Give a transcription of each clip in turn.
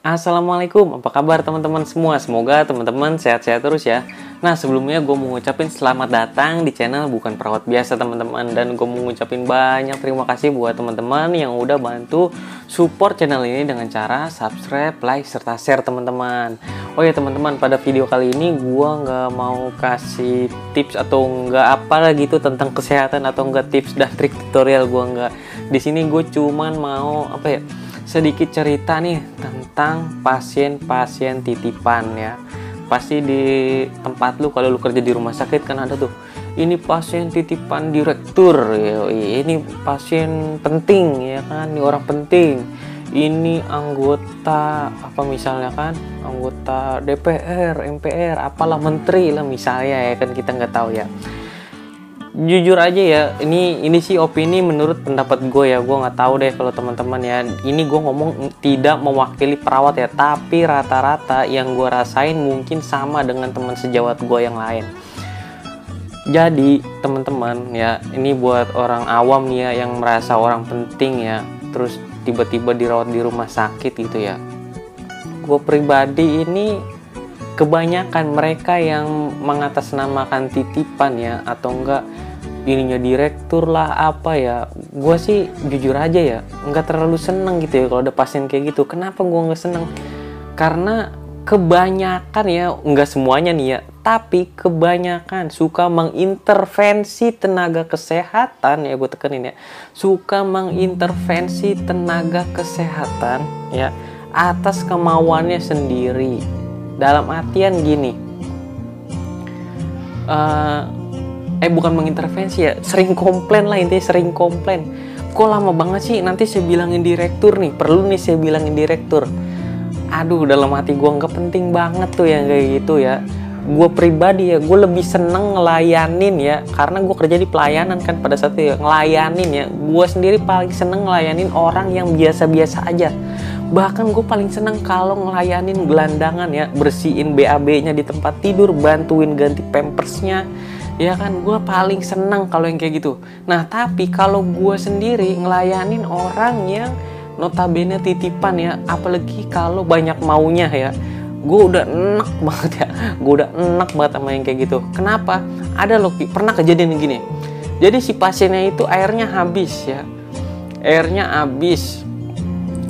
Assalamualaikum, apa kabar teman-teman semua? Semoga teman-teman sehat-sehat terus ya. Nah, sebelumnya gue mau ngucapin selamat datang di channel Bukan Perawat Biasa teman-teman. Dan gue mau ngucapin banyak terima kasih buat teman-teman yang udah bantu support channel ini dengan cara subscribe, like, serta share teman-teman. Oh ya teman-teman, pada video kali ini gue nggak mau kasih tips atau nggak apa gitu tentang kesehatan atau nggak tips dan trik tutorial. Gue nggak. Di sini gue cuman mau sedikit cerita nih tentang pasien-pasien titipan ya. Pasti di tempat lu kalau lu kerja di rumah sakit kan ada tuh, ini pasien titipan direktur ya, ini pasien penting ya kan, ini orang penting, ini anggota apa misalnya kan, anggota DPR, MPR, apalah menteri lah misalnya ya kan, kita nggak tahu ya. Jujur aja ya, ini sih opini menurut pendapat gue ya, gue nggak tahu deh kalau teman-teman ya. Ini gue ngomong tidak mewakili perawat ya, tapi rata-rata yang gue rasain mungkin sama dengan teman sejawat gue yang lain. Jadi teman-teman ya, ini buat orang awam nih ya, yang merasa orang penting ya, terus tiba-tiba dirawat di rumah sakit gitu ya. Gue pribadi ini kebanyakan mereka yang mengatasnamakan titipan ya, atau enggak ininya direktur lah apa ya, gue sih jujur aja ya nggak terlalu seneng gitu ya kalau ada pasien kayak gitu. Kenapa gue nggak seneng? Karena kebanyakan ya, nggak semuanya nih ya, tapi kebanyakan suka mengintervensi tenaga kesehatan ya, gue tekenin ya, suka mengintervensi tenaga kesehatan ya atas kemauannya sendiri. Dalam artian gini, bukan mengintervensi ya, sering komplain lah intinya, sering komplain. Kok lama banget sih, nanti saya bilangin direktur nih, perlu nih saya bilangin direktur. Aduh, dalam hati gue nggak penting banget tuh yang kayak gitu ya. Gue pribadi ya, gue lebih seneng ngelayanin ya, karena gue kerja di pelayanan kan pada saat itu ya, ngelayanin ya. Gue sendiri paling seneng ngelayanin orang yang biasa-biasa aja. Bahkan gue paling seneng kalau ngelayanin gelandangan ya, bersihin BAB-nya di tempat tidur, bantuin ganti pampersnya ya kan, gue paling seneng kalau yang kayak gitu. Nah tapi kalau gue sendiri ngelayanin orang yang notabene titipan ya, apalagi kalau banyak maunya ya, gue udah enak banget ya, gue udah enak banget sama yang kayak gitu. Kenapa? Ada loh, pernah kejadian gini. Jadi si pasiennya itu airnya habis ya, airnya habis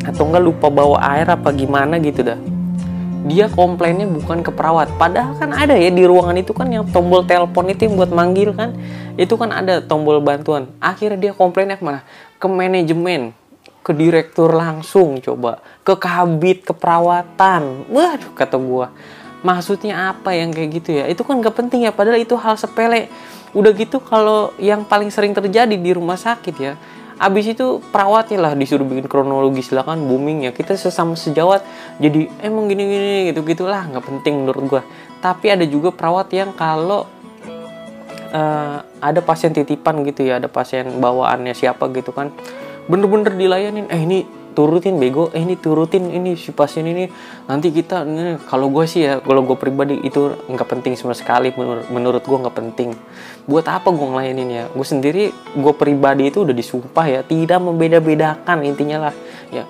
atau enggak lupa bawa air apa gimana gitu dah. Dia komplainnya bukan ke perawat, padahal kan ada ya di ruangan itu kan yang tombol telepon itu yang buat manggil kan, itu kan ada tombol bantuan. Akhirnya dia komplainnya kemana? Ke manajemen, ke direktur langsung, coba ke kabit keperawatan. Waduh, kata gua, maksudnya apa yang kayak gitu ya? Itu kan gak penting ya, padahal itu hal sepele. Udah gitu kalau yang paling sering terjadi di rumah sakit ya, abis itu perawatnya lah disuruh bikin kronologi, silakan booming ya, kita sesama sejawat jadi emang gini-gini gitu-gitulah, nggak penting menurut gua. Tapi ada juga perawat yang kalau ada pasien titipan gitu ya, ada pasien bawaannya siapa gitu kan, bener-bener dilayanin, ini turutin bego, ini turutin ini si pasien ini, nanti kita ini. Kalau gue sih ya, kalau gue pribadi itu nggak penting sama sekali, menurut gue nggak penting. Buat apa gue ngelayanin ya? Gue sendiri, gue pribadi itu udah disumpah ya, tidak membeda-bedakan intinya lah ya.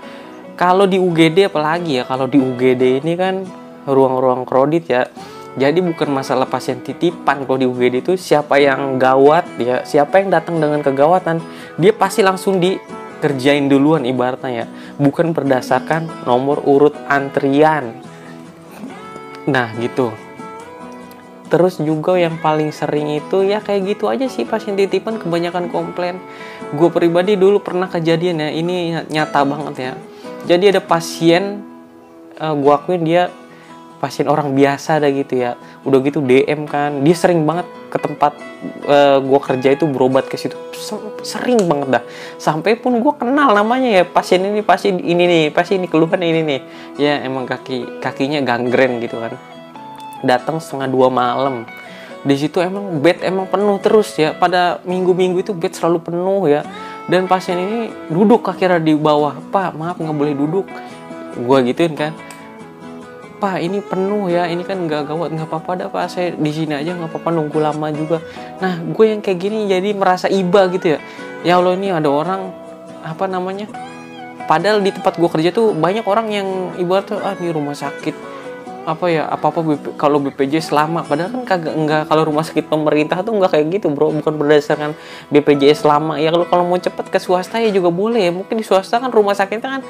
Kalau di UGD apalagi ya, kalau di UGD ini kan ruang-ruang kredit ya, jadi bukan masalah pasien titipan. Kalau di UGD itu siapa yang gawat ya, siapa yang datang dengan kegawatan, dia pasti langsung kerjain duluan ibaratnya ya, bukan berdasarkan nomor urut antrian. Nah gitu. Terus juga yang paling sering itu ya kayak gitu aja sih, pasien titipan kebanyakan komplain. Gue pribadi dulu pernah kejadian ya, ini nyata banget ya. Jadi ada pasien, gue akuin dia pasien orang biasa dah gitu ya, udah gitu DM kan, dia sering banget ke tempat gue kerja itu berobat ke situ, sering banget dah, sampai pun gue kenal namanya ya, pasien ini nih, pasien ini keluhan ini nih ya, emang kakinya gangren gitu kan, datang 1:30 malam. Di situ emang bed emang penuh terus ya, pada minggu-minggu itu bed selalu penuh ya, dan pasien ini duduk akhirnya di bawah, Pak maaf nggak boleh duduk, gue gituin kan, Pak ini penuh ya, ini kan nggak gawat, nggak apa-apa dah Pak, saya di sini aja nggak apa-apa, nunggu lama juga. Nah gue yang kayak gini jadi merasa iba gitu ya, ya Allah, ini ada orang apa namanya, padahal di tempat gue kerja tuh banyak orang yang ibarat tuh di rumah sakit apa-apa kalau BPJS lama, padahal kan kagak, enggak. Kalau rumah sakit pemerintah tuh enggak kayak gitu bro, bukan berdasarkan BPJS lama ya. Kalau mau cepet ke swasta ya juga boleh ya, mungkin di swasta kan rumah sakitnya kan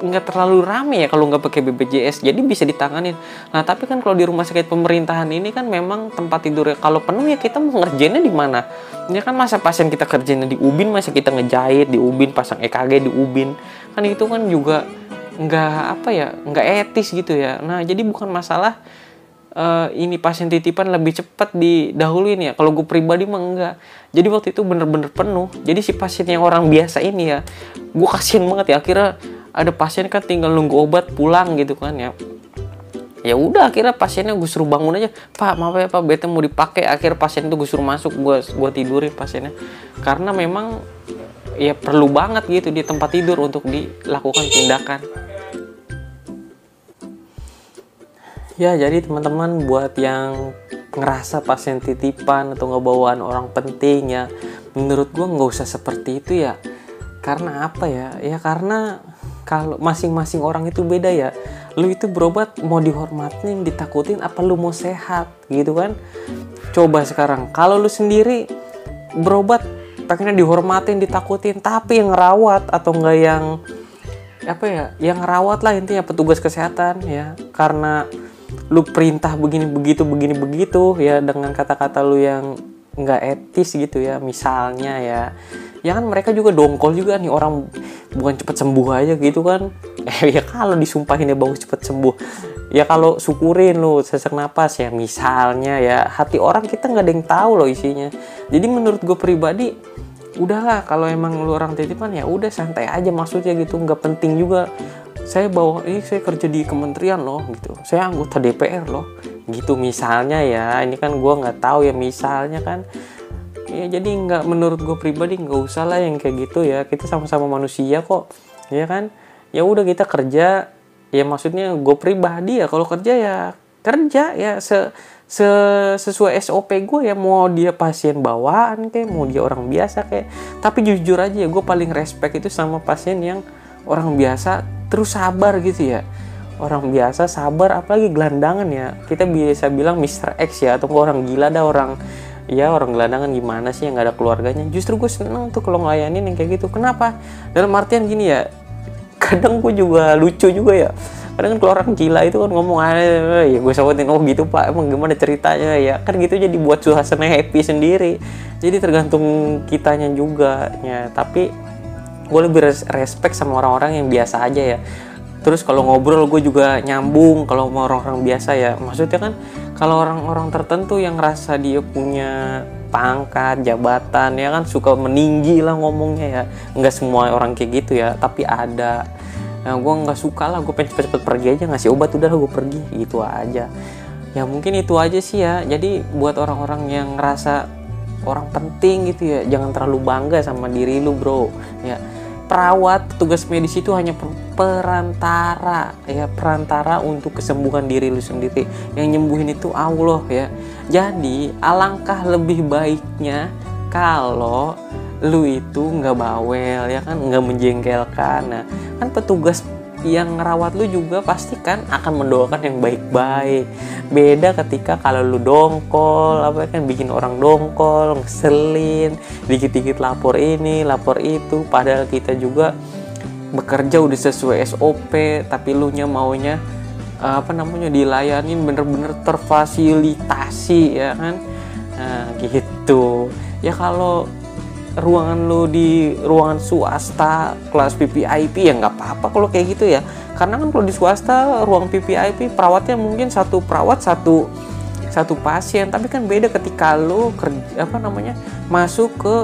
enggak terlalu rame ya kalau nggak pakai BPJS, jadi bisa ditanganin. Nah tapi kan kalau di rumah sakit pemerintahan ini kan memang tempat tidurnya kalau penuh ya kita mau ngerjainnya di mana ya kan, masa pasien kita kerjainnya di UBIN, masa kita ngejahit di UBIN, pasang EKG di UBIN, kan itu kan juga nggak etis gitu ya. Nah jadi bukan masalah ini pasien titipan lebih cepat didahuluin ya, kalau gue pribadi mah enggak. Jadi waktu itu bener-bener penuh, jadi si pasien yang orang biasa ini ya gue kasihan banget ya. Akhirnya ada pasien kan tinggal nunggu obat pulang gitu kan ya udah akhirnya pasiennya gue suruh bangun aja, Pak maaf ya Pak, bete mau dipakai. Akhirnya pasien itu gue suruh masuk, gue tidurin pasiennya, karena memang ya perlu banget gitu di tempat tidur untuk dilakukan tindakan. Ya jadi teman-teman buat yang ngerasa pasien titipan atau ngebawaan orang penting ya, menurut gue nggak usah seperti itu ya. Karena apa ya? Ya karena kalau masing-masing orang itu beda ya. Lu itu berobat mau dihormatin, ditakutin, apa lu mau sehat gitu kan? Coba sekarang kalau lu sendiri berobat pengennya dihormatin, ditakutin, tapi yang ngerawat atau enggak yang yang ngerawat lah intinya petugas kesehatan ya, karena lu perintah begini begitu ya, dengan kata-kata lu yang nggak etis gitu ya, misalnya ya kan mereka juga dongkol juga nih, orang bukan cepet sembuh aja gitu kan. Ya kalau disumpahin ya bagus cepet sembuh ya, kalau syukurin lu sesak napas ya misalnya ya, hati orang kita nggak ada yang tahu loh isinya. Jadi menurut gue pribadi udahlah, kalau emang lu orang titipan ya udah santai aja, maksudnya gitu, nggak penting juga saya saya kerja di kementerian loh gitu, saya anggota DPR loh gitu misalnya ya. Ini kan gue nggak tahu ya, misalnya kan ya. Jadi nggak, menurut gue pribadi nggak usah lah yang kayak gitu ya, kita sama-sama manusia kok ya kan. Ya udah kita kerja ya, maksudnya gue pribadi ya kalau kerja ya kerja ya sesuai SOP gue ya, mau dia pasien bawaan kayak mau dia orang biasa kayak. Tapi jujur aja ya, gue paling respect itu sama pasien yang orang biasa terus sabar gitu ya. Orang biasa sabar, apalagi gelandangan ya, kita biasa bilang Mr. X ya, atau orang gila dah, orang gelandangan gimana sih yang gak ada keluarganya. Justru gue seneng tuh kalau ngelayanin yang kayak gitu. Kenapa? Dalam artian gini ya, kadang gue juga lucu juga ya, kadang kan kalau orang gila itu kan ngomong ya gue sawatin, oh gitu Pak emang gimana ceritanya ya kan, gitu jadi buat suasana happy sendiri. Jadi tergantung kitanya juga ya. Tapi gue lebih respect sama orang-orang yang biasa aja ya. Terus kalau ngobrol gue juga nyambung kalau sama orang-orang biasa ya. Maksudnya kan kalau orang-orang tertentu yang ngerasa dia punya pangkat, jabatan ya kan, suka meninggi lah ngomongnya ya. Nggak semua orang kayak gitu ya, tapi ada. Nah gue nggak suka lah, gue pengen cepet-cepet pergi aja, ngasih obat udah gue pergi gitu aja. Ya mungkin itu aja sih ya. Jadi buat orang-orang yang ngerasa orang penting gitu ya, jangan terlalu bangga sama diri lu bro ya. Perawat, petugas medis itu hanya perantara ya, perantara untuk kesembuhan diri lu sendiri. Yang nyembuhin itu Allah ya. Jadi alangkah lebih baiknya kalau lu itu nggak bawel ya kan, nggak menjengkelkan. Nah kan petugas yang ngerawat lu juga pasti kan akan mendoakan yang baik-baik. Beda ketika kalau lu dongkol, bikin orang dongkol, ngeselin, dikit-dikit lapor ini, lapor itu, padahal kita juga bekerja udah sesuai SOP, tapi lu nya maunya dilayanin bener-bener terfasilitasi ya kan. Nah gitu ya. Kalau ruangan lu di ruangan swasta kelas VVIP ya nggak apa-apa kalau kayak gitu ya, karena kan kalau di swasta ruang VVIP perawatnya mungkin satu perawat satu pasien. Tapi kan beda ketika lu masuk ke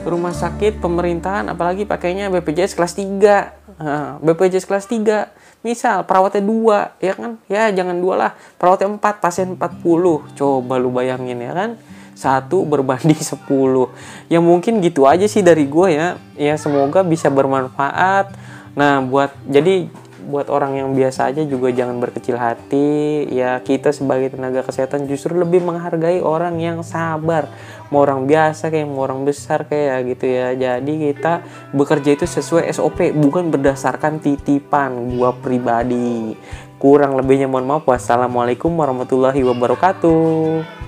rumah sakit pemerintahan, apalagi pakainya BPJS kelas 3. BPJS kelas 3 misal perawatnya 2 ya kan, ya jangan 2 lah, perawatnya 4, pasien 40. Coba lu bayangin ya kan, 1 berbanding 10. Ya mungkin gitu aja sih dari gue ya. Ya semoga bisa bermanfaat. Nah buat orang yang biasa aja juga jangan berkecil hati. Ya kita sebagai tenaga kesehatan justru lebih menghargai orang yang sabar. mau orang biasa kayak mau orang besar kayak gitu ya. Jadi kita bekerja itu sesuai SOP, bukan berdasarkan titipan gua pribadi. Kurang lebihnya mohon maaf. Wassalamualaikum warahmatullahi wabarakatuh.